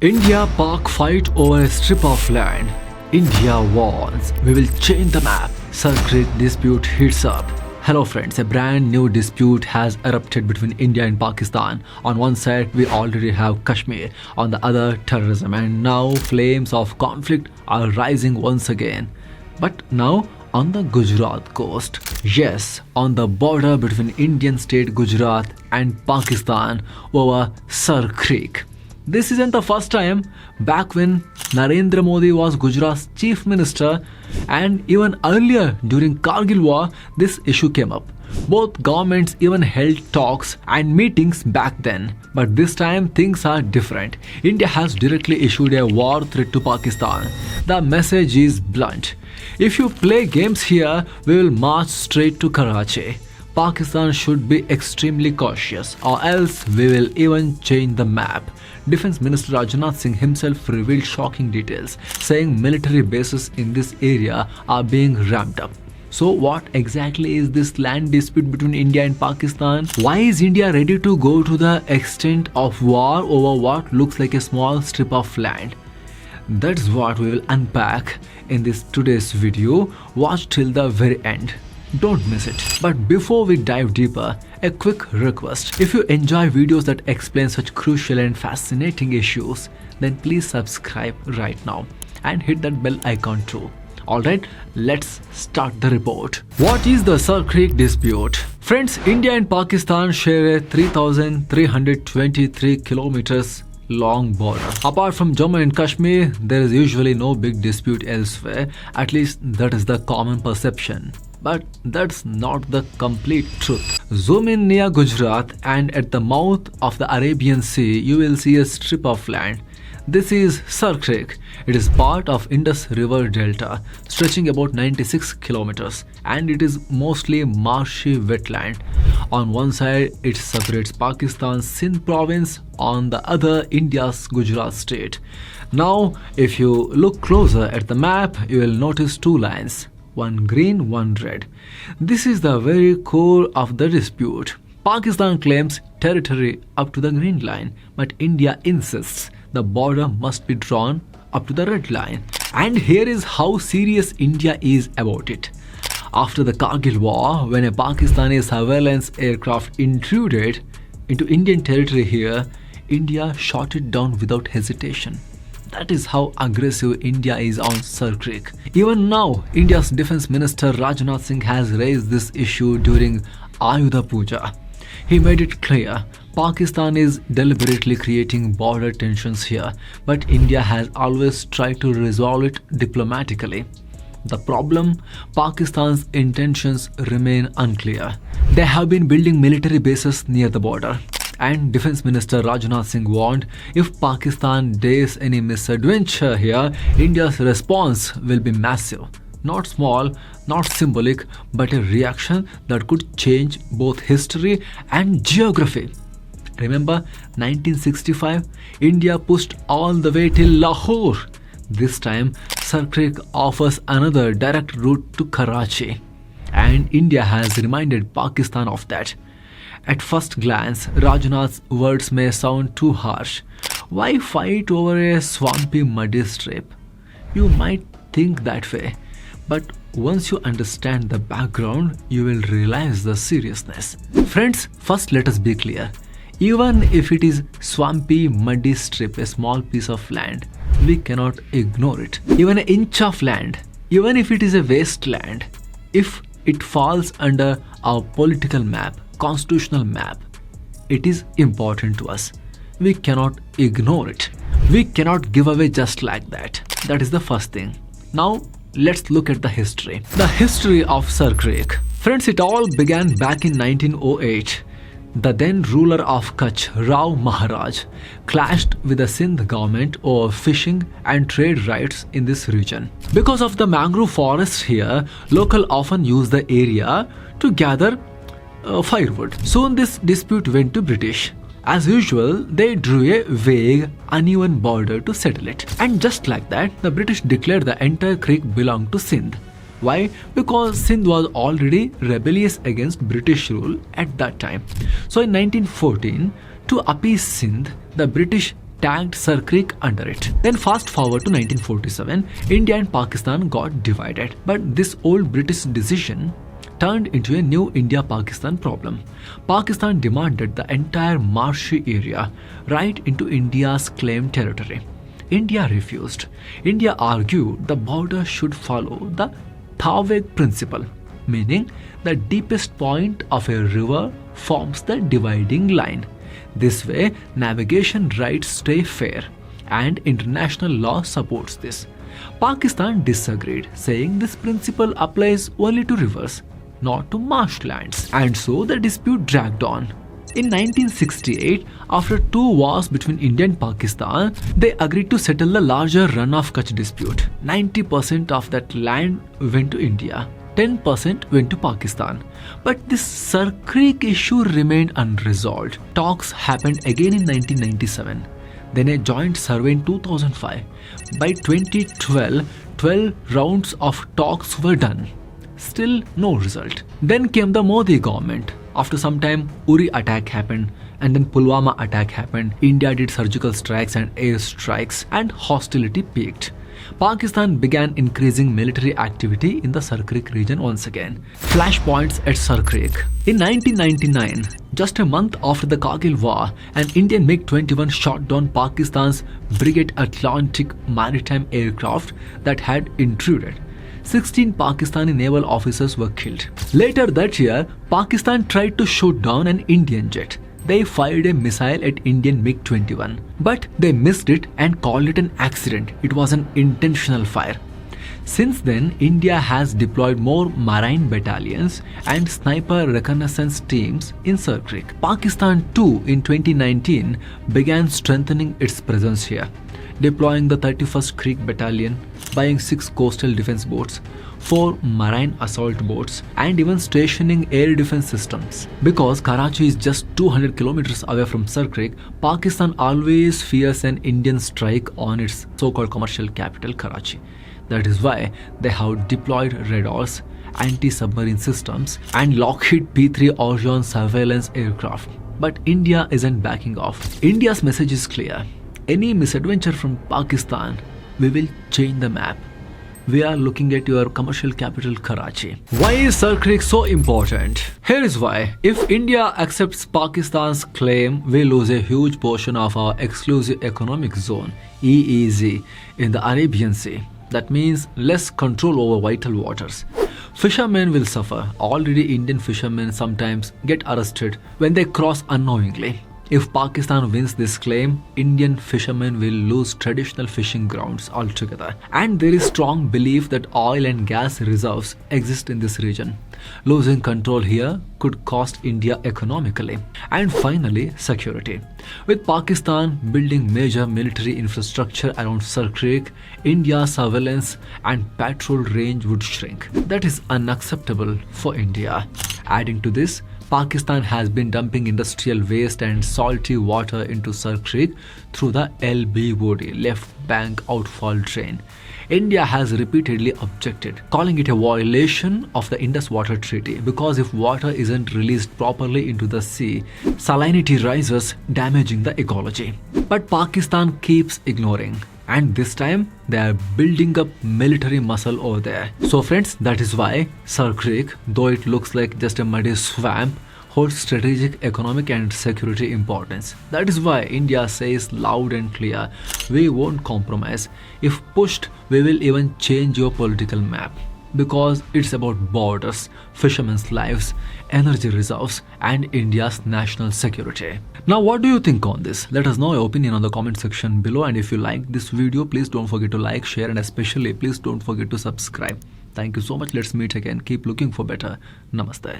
India-Pak fight over a strip of land. India warns, we will change the map. Sir Creek dispute heats up. Hello friends, a brand new dispute has erupted between India and Pakistan. On one side, we already have Kashmir, on the other, terrorism, and now flames of conflict are rising once again. But now, on the Gujarat coast. Yes, on the border between Indian state Gujarat and Pakistan over Sir Creek. This isn't the first time. Back when Narendra Modi was Gujarat's chief minister, and even earlier during Kargil war, this issue came up. Both governments even held talks and meetings back then. But this time things are different. India has directly issued a war threat to Pakistan. The message is blunt. If you play games here, we will march straight to Karachi. Pakistan should be extremely cautious, or else we will even change the map. Defense Minister Rajnath Singh himself revealed shocking details, saying military bases in this area are being ramped up. So what exactly is this land dispute between India and Pakistan? Why is India ready to go to the extent of war over what looks like a small strip of land? That's what we will unpack in this today's video. Watch till the very end. Don't miss it. But before we dive deeper, a quick request. If you enjoy videos that explain such crucial and fascinating issues, then please subscribe right now and hit that bell icon too. Alright, let's start the report. What is the Sir Creek dispute? Friends, India and Pakistan share a 3,323 kilometers long border. Apart from Jammu and Kashmir, there is usually no big dispute elsewhere. At least that is the common perception. But that's not the complete truth. Zoom in near Gujarat and at the mouth of the Arabian Sea, you will see a strip of land. This is Sir Creek. It is part of Indus River Delta, stretching about 96 kilometers, and it is mostly marshy wetland. On one side, it separates Pakistan's Sindh province, on the other, India's Gujarat state. Now, if you look closer at the map, you will notice two lines. One green, one red. This is the very core of the dispute. Pakistan claims territory up to the green line, but India insists the border must be drawn up to the red line. And here is how serious India is about it. After the Kargil war, when a Pakistani surveillance aircraft intruded into Indian territory here, India shot it down without hesitation. That is how aggressive India is on Sir Creek. Even now, India's Defense Minister Rajnath Singh has raised this issue during Ayudha Puja. He made it clear Pakistan is deliberately creating border tensions here, but India has always tried to resolve it diplomatically. The problem, Pakistan's intentions remain unclear. They have been building military bases near the border. And Defense Minister Rajnath Singh warned, if Pakistan dares any misadventure here, India's response will be massive. Not small, not symbolic, but a reaction that could change both history and geography. Remember 1965? India pushed all the way till Lahore. This time, Sir Creek offers another direct route to Karachi. And India has reminded Pakistan of that. At first glance, Rajnath's words may sound too harsh. Why fight over a swampy, muddy strip? You might think that way. But once you understand the background, you will realize the seriousness. Friends, first let us be clear. Even if it is swampy, muddy strip, a small piece of land, we cannot ignore it. Even an inch of land, even if it is a wasteland, if it falls under our political map, constitutional map, it is important to us. We cannot ignore it. We cannot give away just like that. That is the first thing. Now, let's look at the history. The history of Sir Creek. Friends, it all began back in 1908. The then ruler of Kutch, Rao Maharaj, clashed with the Sindh government over fishing and trade rights in this region. Because of the mangrove forest here, locals often use the area to gather firewood. Soon this dispute went to British. As usual, they drew a vague, uneven border to settle it. And just like that, the British declared the entire creek belonged to Sindh. Why? Because Sindh was already rebellious against British rule at that time. So in 1914, to appease Sindh, the British tagged Sir Creek under it. Then fast forward to 1947, India and Pakistan got divided. But this old British decision turned into a new India-Pakistan problem. Pakistan demanded the entire marshy area right into India's claimed territory. India refused. India argued the border should follow the Taweg principle, meaning the deepest point of a river forms the dividing line. This way, navigation rights stay fair, and international law supports this. Pakistan disagreed, saying this principle applies only to rivers, not to marshlands, and so the dispute dragged on. In 1968, after 2 wars between India and Pakistan, they agreed to settle the larger Run of Kutch dispute. 90% of that land went to India, 10% went to Pakistan. But this Sir Creek issue remained unresolved. Talks happened again in 1997. Then a joint survey in 2005. By 2012, 12 rounds of talks were done. Still no result. Then came the Modi government. After some time, Uri attack happened, and then Pulwama attack happened. India did surgical strikes and air strikes, and hostility peaked. Pakistan began increasing military activity in the Sir Creek region once again. Flashpoints at Sir Creek. In 1999, just a month after the Kargil War, an Indian MiG-21 shot down Pakistan's Brigade Atlantic maritime aircraft that had intruded. 16 Pakistani naval officers were killed. Later that year, Pakistan tried to shoot down an Indian jet. They fired a missile at Indian MiG-21, but they missed it and called it an accident. It was an intentional fire. Since then, India has deployed more marine battalions and sniper reconnaissance teams in Sir Creek. Pakistan too, in 2019, began strengthening its presence here, deploying the 31st Creek Battalion, buying 6 coastal defense boats, 4 marine assault boats, and even stationing air defense systems. Because Karachi is just 200 kilometers away from Sir Creek, Pakistan always fears an Indian strike on its so-called commercial capital, Karachi. That is why they have deployed Redraws, anti-submarine systems, and Lockheed P-3 Orion surveillance aircraft. But India isn't backing off. India's message is clear. Any misadventure from Pakistan, we will change the map. We are looking at your commercial capital, Karachi. Why is Sir Creek so important? Here is why. If India accepts Pakistan's claim, we lose a huge portion of our exclusive economic zone, EEZ, in the Arabian Sea. That means less control over vital waters. Fishermen will suffer. Already Indian fishermen sometimes get arrested when they cross unknowingly. If Pakistan wins this claim, Indian fishermen will lose traditional fishing grounds altogether. And there is strong belief that oil and gas reserves exist in this region. Losing control here could cost India economically. And finally, security. With Pakistan building major military infrastructure around Sir Creek, India's surveillance and patrol range would shrink. That is unacceptable for India. Adding to this, Pakistan has been dumping industrial waste and salty water into Sir Creek through the LBOD, left bank outfall drain. India has repeatedly objected, calling it a violation of the Indus Water Treaty, because if water isn't released properly into the sea, salinity rises, damaging the ecology. But Pakistan keeps ignoring. And this time, they are building up military muscle over there. So friends, that is why Sir Creek, though it looks like just a muddy swamp, holds strategic, economic and security importance. That is why India says loud and clear, we won't compromise. If pushed, we will even change your political map. Because it's about borders, fishermen's lives, energy reserves, and India's national security. Now, what do you think on this? Let us know your opinion on the comment section below. And if you like this video, please don't forget to like, share, and especially please don't forget to subscribe. Thank you so much. Let's meet again. Keep looking for better. Namaste.